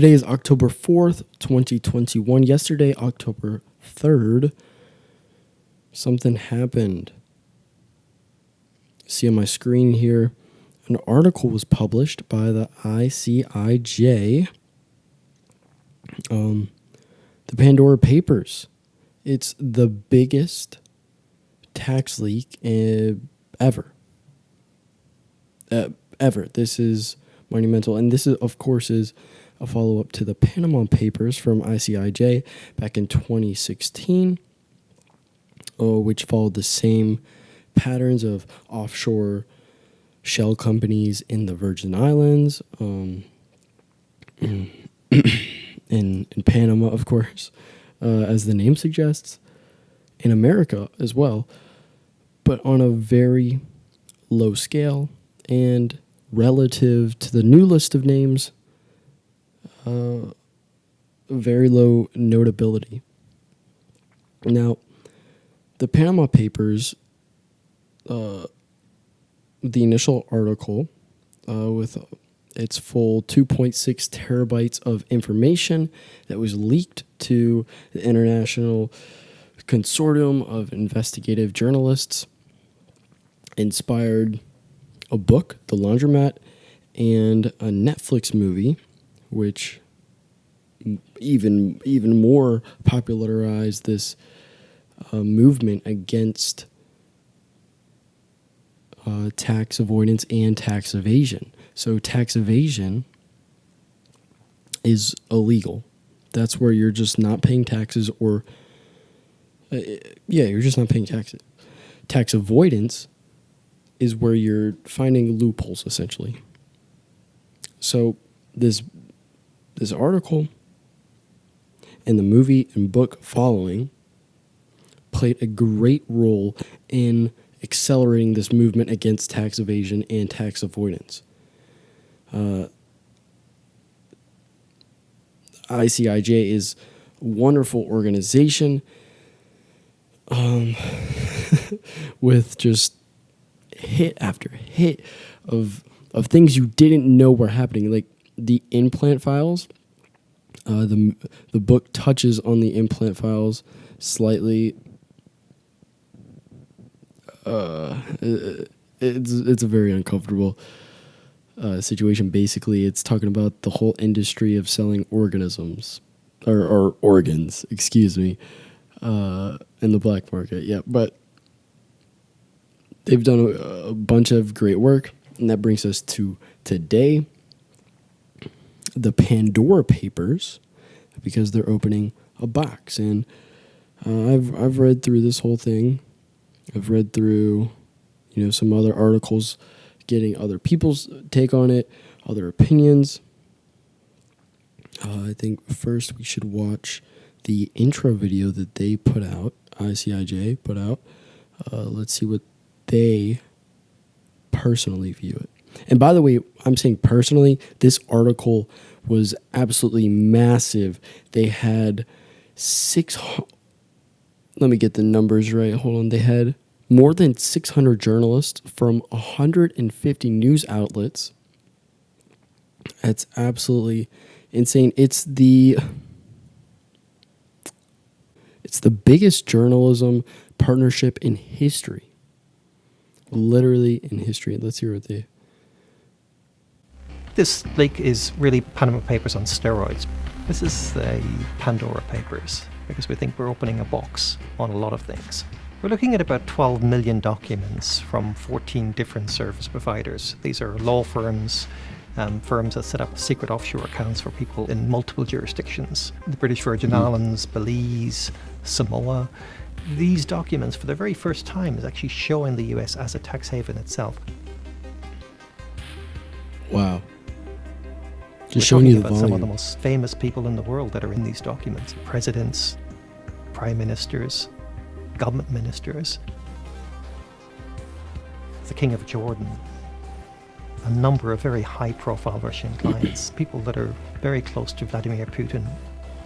Today is October 4th, 2021. Yesterday, October 3rd, something happened. See on my screen here, an article was published by the ICIJ, the Pandora Papers. It's the biggest tax leak ever. This is monumental. And this, is, of course, is a follow-up to the Panama Papers from ICIJ back in 2016, which followed the same patterns of offshore shell companies in the Virgin Islands, in Panama, of course, as the name suggests, in America as well, but on a very low scale and relative to the new list of names, very low notability. Now, the Panama Papers, the initial article with its full 2.6 terabytes of information that was leaked to the international consortium of investigative journalists, inspired a book, The Laundromat, and a Netflix movie, which even more popularized this movement against tax avoidance and tax evasion. So tax evasion is illegal. That's where you're just not paying taxes, or you're just not paying taxes. Tax avoidance is where you're finding loopholes, essentially. So this article and the movie and book following played a great role in accelerating this movement against tax evasion and tax avoidance. ICIJ is a wonderful organization with just hit after hit of things you didn't know were happening, like the implant files. The book touches on the implant files slightly. It's a very uncomfortable situation. Basically, it's talking about the whole industry of selling organisms or organs, excuse me, in the black market. Yeah, but they've done a bunch of great work, and that brings us to today, the Pandora Papers, because they're opening a box. And I've read through this whole thing. I've read through, some other articles, getting other people's take on it, other opinions. I think first we should watch the intro video that they put out, ICIJ put out. Let's see what they personally view it. And by the way, I'm saying personally, this article was absolutely massive. They had let me get the numbers right. Hold on. They had more than 600 journalists from 150 news outlets. That's absolutely insane. It's the biggest journalism partnership in history. Literally in history. Let's hear what they... This leak is really Panama Papers on steroids. This is the Pandora Papers, because we think we're opening a box on a lot of things. We're looking at about 12 million documents from 14 different service providers. These are law firms, firms that set up secret offshore accounts for people in multiple jurisdictions. The British Virgin Islands, Belize, Samoa. These documents, for the very first time, is actually showing the US as a tax haven itself. Wow. Just showing you the volume. Some of the most famous people in the world that are in these documents. Presidents, prime ministers, government ministers, the King of Jordan, a number of very high-profile Russian clients, people that are very close to Vladimir Putin.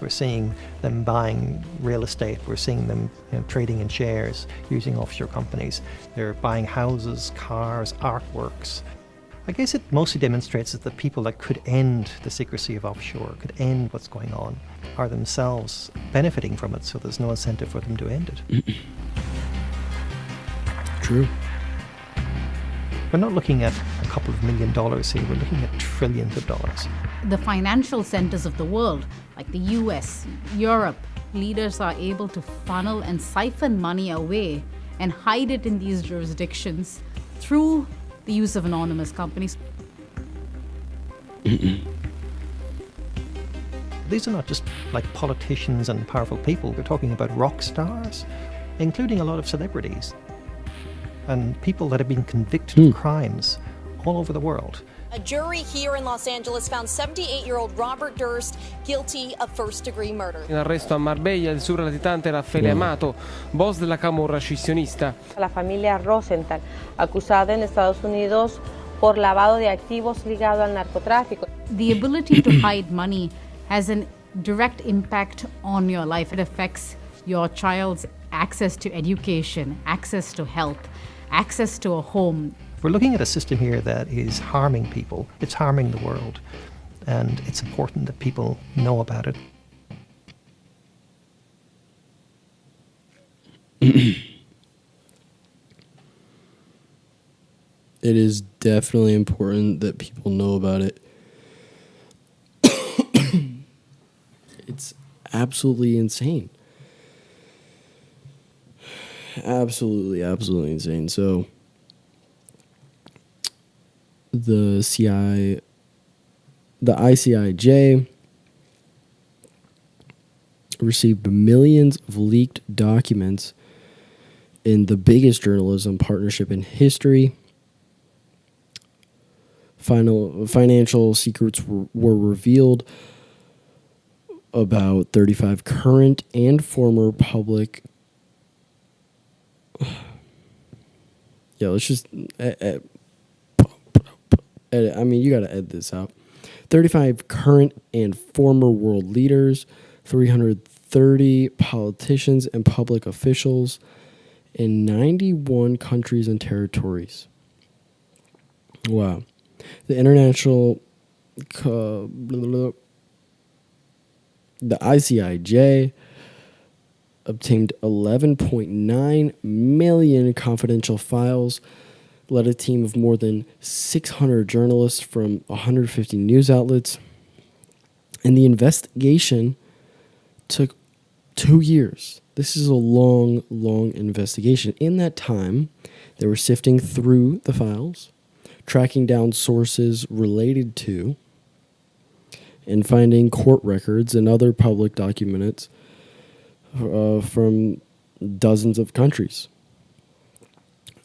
We're seeing them buying real estate. We're seeing them trading in shares, using offshore companies. They're buying houses, cars, artworks. I guess it mostly demonstrates that the people that could end the secrecy of offshore, could end what's going on, are themselves benefiting from it, so there's no incentive for them to end it. True. We're not looking at a couple of $1 million here, we're looking at trillions of dollars. The financial centers of the world, like the US, Europe, leaders are able to funnel and siphon money away and hide it in these jurisdictions through the use of anonymous companies. These are not just like politicians and powerful people. We're talking about rock stars, including a lot of celebrities and people that have been convicted of crimes all over the world. A jury here in Los Angeles found 78-year-old Robert Durst guilty of first-degree murder. In arresto a Marbella il surlatitante Raffaele Amato, boss della camorra scissionista. La familia Rosenthal, acusada en Estados Unidos por lavado de activos ligado al narcotráfico. The ability to hide money has a direct impact on your life. It affects your child's access to education, access to health, access to a home. We're looking at a system here that is harming people. It's harming the world. And it's important that people know about it. It is definitely important that people know about it. It's absolutely insane. Absolutely insane. So the ICIJ received millions of leaked documents in the biggest journalism partnership in history. Financial secrets were revealed about 35 current and former public. Yeah, let's just edit. I mean, you got to edit this out. 35 current and former world leaders, 330 politicians and public officials in 91 countries and territories. Wow. The ICIJ obtained 11.9 million confidential files, led a team of more than 600 journalists from 150 news outlets, and the investigation took 2 years. This is a long investigation. In that time, they were sifting through the files, tracking down sources related to, and finding court records and other public documents from dozens of countries.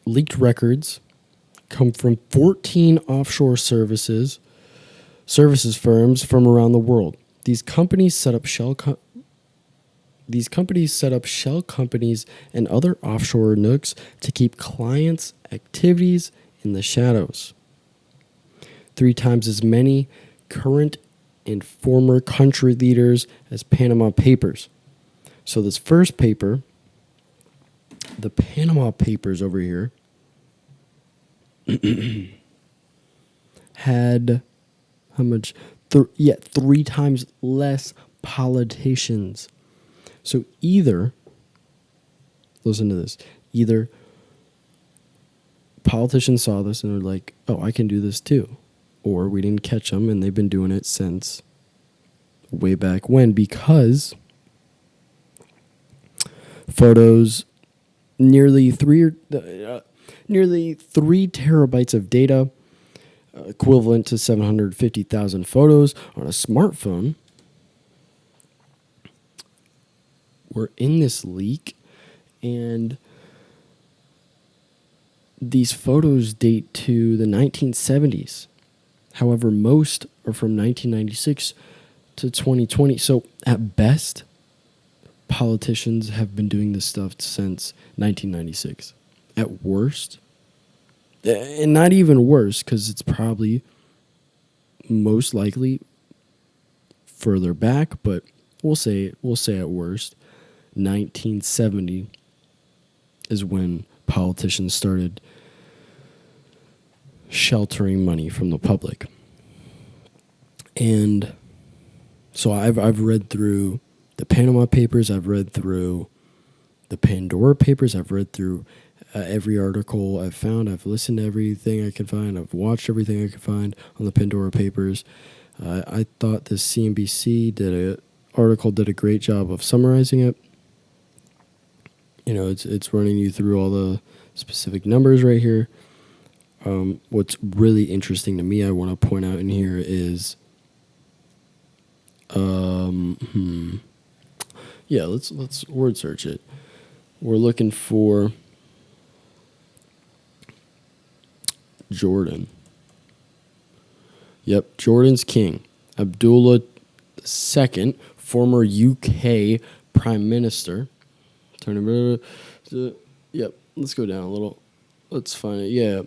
Leaked records come from 14 offshore services firms from around the world. These companies set up shell companies and other offshore nooks to keep clients' activities in the shadows. 3 times as many current and former country leaders as Panama Papers. So this first paper, the Panama Papers over here, had how much? 3 times less politicians. So either, listen to this, either politicians saw this and they're like, oh, I can do this too. Or we didn't catch them and they've been doing it since way back when, because photos, nearly 3 terabytes of data, equivalent to 750,000 photos on a smartphone, were in this leak, and these photos date to the 1970s. However, most are from 1996 to 2020. So at best, politicians have been doing this stuff since 1996. At worst, and not even worse, because it's probably most likely further back, but we'll say at worst, 1970 is when politicians started sheltering money from the public. And so I've read through the Panama Papers, I've read through the Pandora Papers, I've read through every article I've found, I've listened to everything I could find, I've watched everything I could find on the Pandora Papers. I thought the CNBC article did a great job of summarizing it. You know, it's running you through all the specific numbers right here. What's really interesting to me, I want to point out in here is, yeah, let's word search it. We're looking for Jordan. Yep, Jordan's king, Abdullah II, former UK Prime Minister. Yep, let's go down a little. Let's find it. Yeah.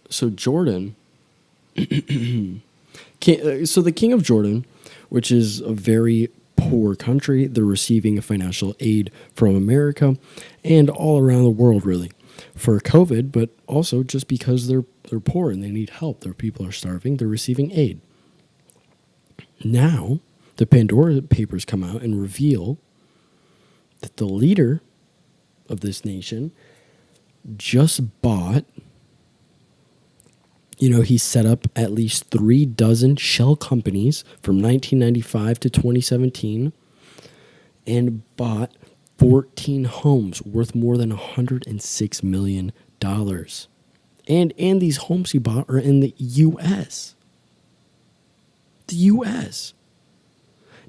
So Jordan, so the king of Jordan, which is a very poor country, they're receiving financial aid from America and all around the world, really, for COVID, but also just because they're poor and they need help. Their people are starving. They're receiving aid. Now, the Pandora Papers come out and reveal that the leader of this nation just bought, he set up at least 3 dozen shell companies from 1995 to 2017 and bought 14 homes worth more than $106 million. And these homes he bought are in the U.S. The U.S.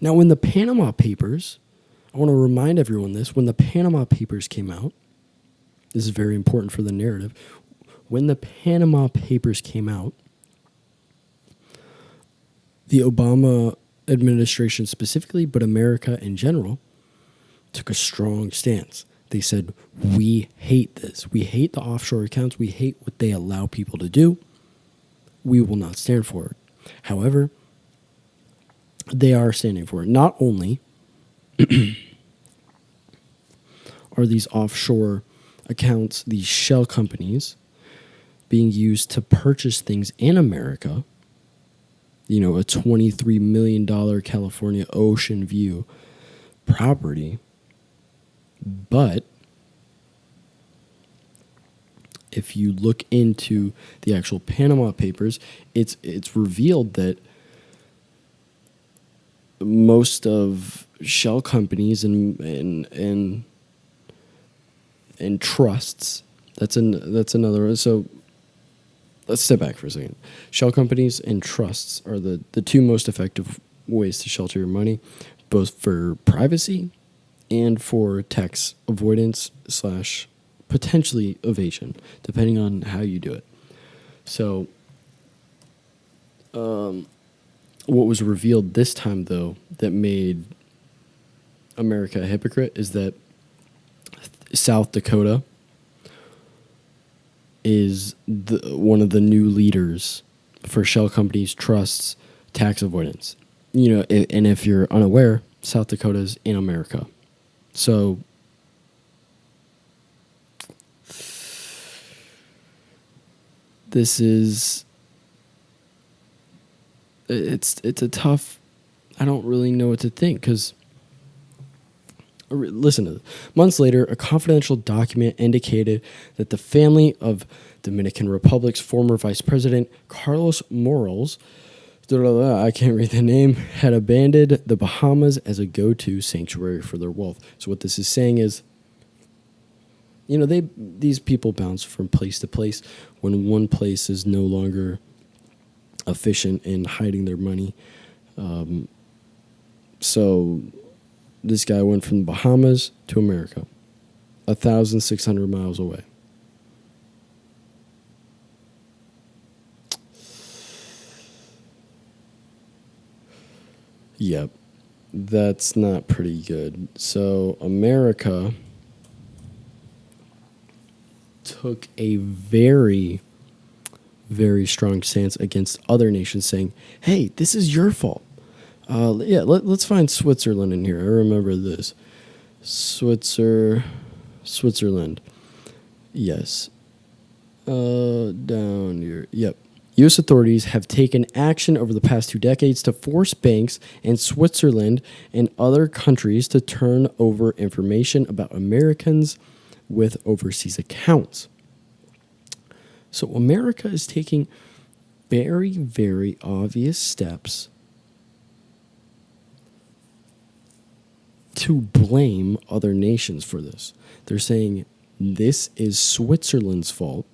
Now, when the Panama Papers, I want to remind everyone this, when the Panama Papers came out, this is very important for the narrative. When the Panama Papers came out, the Obama administration specifically, but America in general, took a strong stance. They said, we hate this. We hate the offshore accounts. We hate what they allow people to do. We will not stand for it. However, they are standing for it. Not only are these offshore accounts, these shell companies, being used to purchase things in America, a $23 million California Ocean View property, but if you look into the actual Panama Papers, it's revealed that most of shell companies and trusts, that's another one. So let's step back for a second. Shell companies and trusts are the 2 most effective ways to shelter your money, both for privacy and for tax avoidance / potentially evasion, depending on how you do it. So, what was revealed this time, though, that made America a hypocrite is that South Dakota is one of the new leaders for shell companies, trusts, tax avoidance. And if you're unaware, South Dakota is in America. So this is, it's a tough, I don't really know what to think, because listen to this. Months later, a confidential document indicated that the family of Dominican Republic's former Vice President Carlos Morales, I can't read the name, had abandoned the Bahamas as a go-to sanctuary for their wealth. So what this is saying is, these people bounce from place to place when one place is no longer efficient in hiding their money. So this guy went from the Bahamas to America, 1,600 miles away. Yep, that's not pretty good. So America took a very, very strong stance against other nations, saying, hey, this is your fault. Let's find Switzerland in here. I remember this. Switzerland. Yes. Down here. Yep. U.S. authorities have taken action over the past 2 decades to force banks in Switzerland and other countries to turn over information about Americans with overseas accounts. So America is taking very, very obvious steps to blame other nations for this. They're saying this is Switzerland's fault,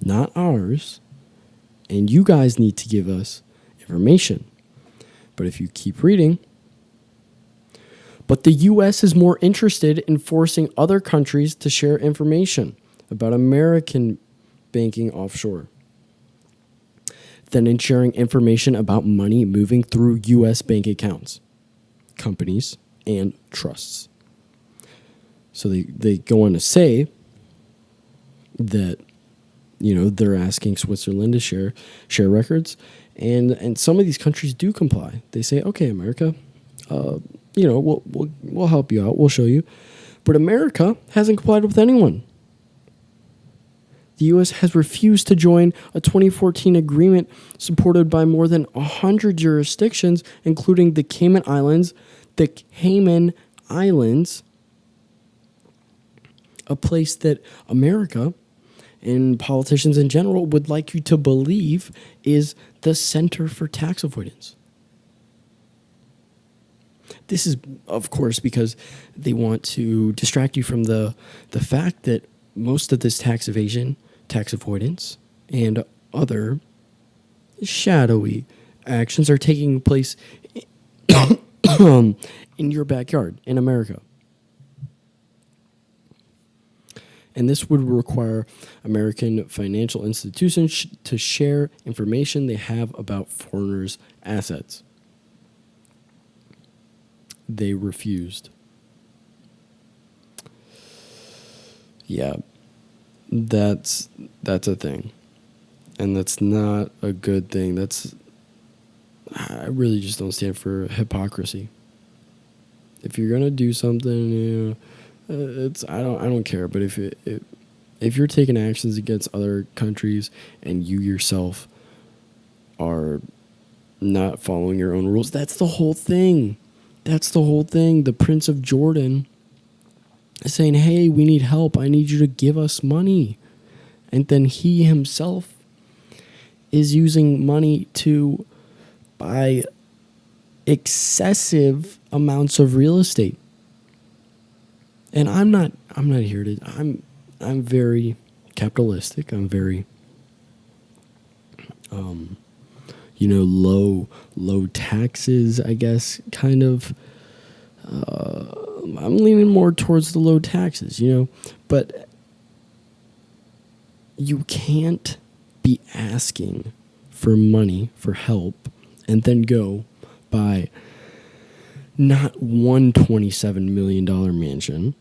not ours, and you guys need to give us information. But if you keep reading, but the U.S. is more interested in forcing other countries to share information about American banking offshore than in sharing information about money moving through U.S. bank accounts, companies, and trusts. So they go on to say that, they're asking Switzerland to share records, and some of these countries do comply. They say, okay, America, we'll help you out, we'll show you. But America hasn't complied with anyone. The U.S. has refused to join a 2014 agreement supported by more than 100 jurisdictions, including the Cayman Islands, a place that America and politicians in general would like you to believe is the center for tax avoidance. This is, of course, because they want to distract you from the fact that most of this tax evasion, tax avoidance, and other shadowy actions are taking place in your backyard in America. And this would require American financial institutions to share information they have about foreigners' assets. They refused. Yeah, that's a thing. And that's not a good thing. I really just don't stand for hypocrisy. If you're gonna do something, I don't care. But if you're taking actions against other countries and you yourself are not following your own rules, that's the whole thing. The Prince of Jordan is saying, hey, we need help. I need you to give us money. And then he himself is using money to buy excessive amounts of real estate. And I'm not here to, I'm very capitalistic. I'm very, low taxes, I guess, kind of. I'm leaning more towards the low taxes, but you can't be asking for money, for help, and then go buy not one $27 million mansion.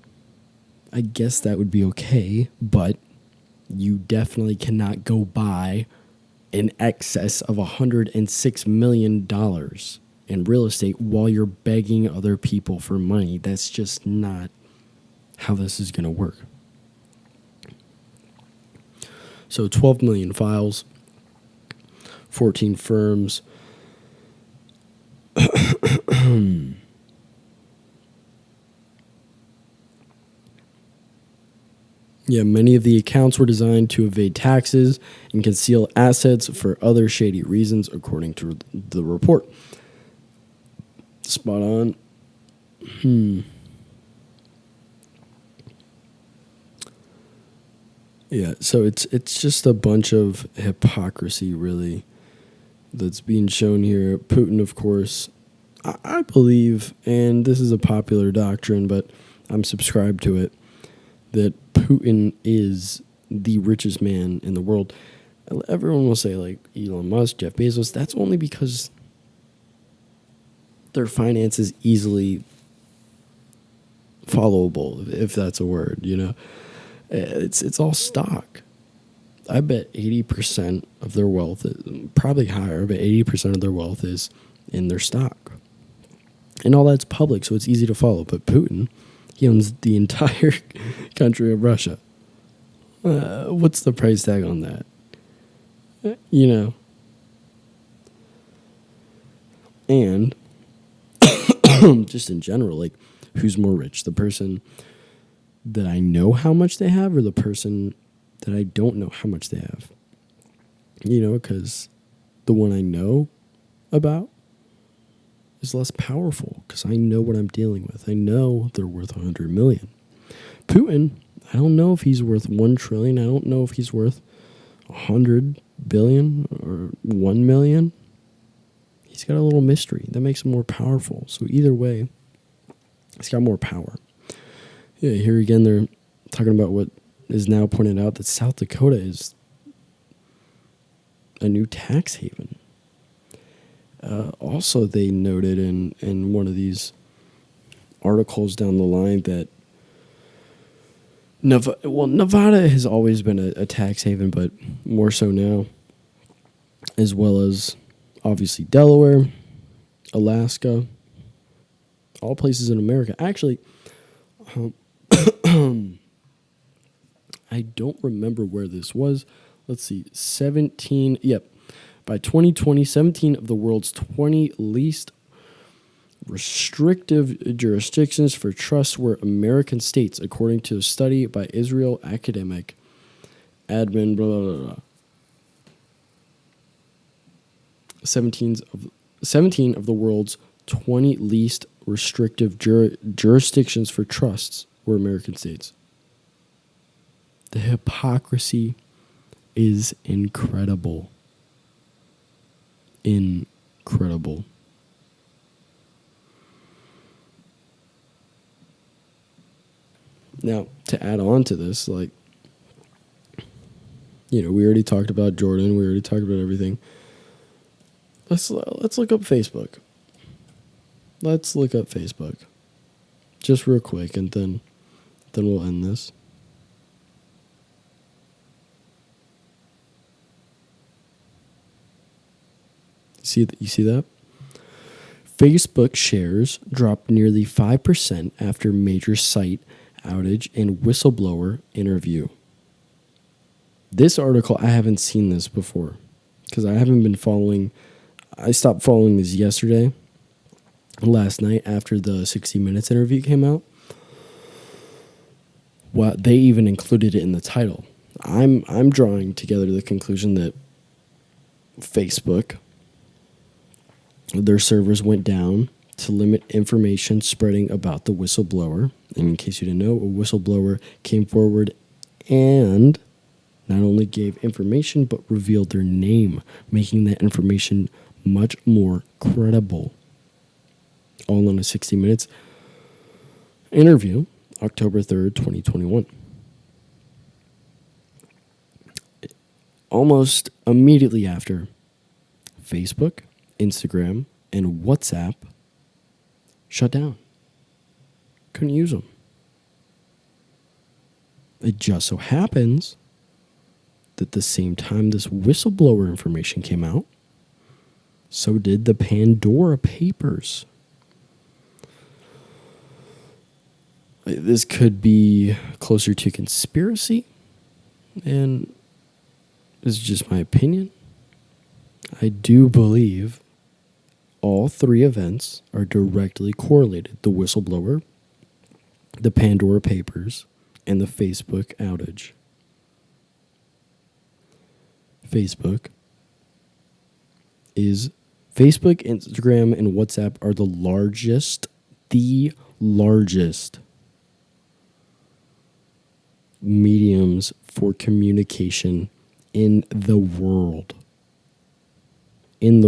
I guess that would be okay, but you definitely cannot go buy in excess of $106 million in real estate while you're begging other people for money. That's just not how this is going to work. So 12 million files, 14 firms. Yeah, many of the accounts were designed to evade taxes and conceal assets for other shady reasons, according to the report. Spot on. Yeah, so it's just a bunch of hypocrisy, really, that's being shown here. Putin, of course, I believe, and this is a popular doctrine, but I'm subscribed to it, that Putin is the richest man in the world. Everyone will say, like, Elon Musk, Jeff Bezos. That's only because their finance is easily followable, if that's a word, It's all stock. I bet 80% of their wealth, probably higher, but 80% of their wealth is in their stock. And all that's public, so it's easy to follow. But Putin, he owns the entire country of Russia. What's the price tag on that? You know. And just in general, like, who's more rich? The person that I know how much they have, or the person that I don't know how much they have? You know, because the one I know about is less powerful, because I know what I'm dealing with. I know they're worth 100 million. Putin, I don't know if he's worth 1 trillion. I don't know if he's worth 100 billion or 1 million. He's got a little mystery that makes him more powerful. So either way, he's got more power. Yeah, here again, they're talking about what is now pointed out, that South Dakota is a new tax haven. Also, they noted in one of these articles down the line that Nevada has always been a tax haven, but more so now, as well as obviously Delaware, Alaska, all places in America. Actually, I don't remember where this was. Let's see, 17, yep. By 2020, 17 of the world's 20 least restrictive jurisdictions for trusts were American states, according to a study by Israel academic admin, blah, blah, blah, blah. 17 of the world's 20 least restrictive jurisdictions for trusts were American states. The hypocrisy is incredible. Incredible. Now, to add on to this, like, you know, we already talked about Jordan. We already talked about everything. Let's look up Facebook. Let's look up Facebook. Just real quick, and then we'll end this. You see that? Facebook shares dropped nearly 5% after major site outage and whistleblower interview. This article, I haven't seen this before because I haven't been following. I stopped following this yesterday, last night after the 60 Minutes interview came out. Well, they even included it in the title. I'm drawing together the conclusion that Facebook, their servers went down to limit information spreading about the whistleblower. And in case you didn't know, a whistleblower came forward and not only gave information, but revealed their name, making that information much more credible. All in a 60 Minutes interview, October 3rd, 2021. Almost immediately after, Facebook, Instagram, and WhatsApp shut down. Couldn't use them. It just so happens that the same time this whistleblower information came out, so did the Pandora Papers. This could be closer to conspiracy, and this is just my opinion. I do believe all three events are directly correlated: the whistleblower, the Pandora Papers, and the Facebook outage. Facebook, Instagram, and WhatsApp are the largest mediums for communication in the world. And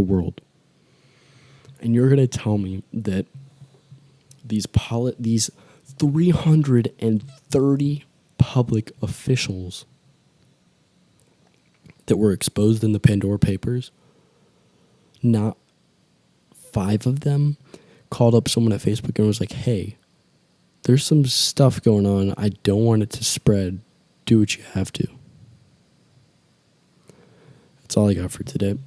you're going to tell me that these 330 public officials that were exposed in the Pandora Papers, not 5 of them called up someone at Facebook and was like, hey, there's some stuff going on. I don't want it to spread. Do what you have to. That's all I got for today.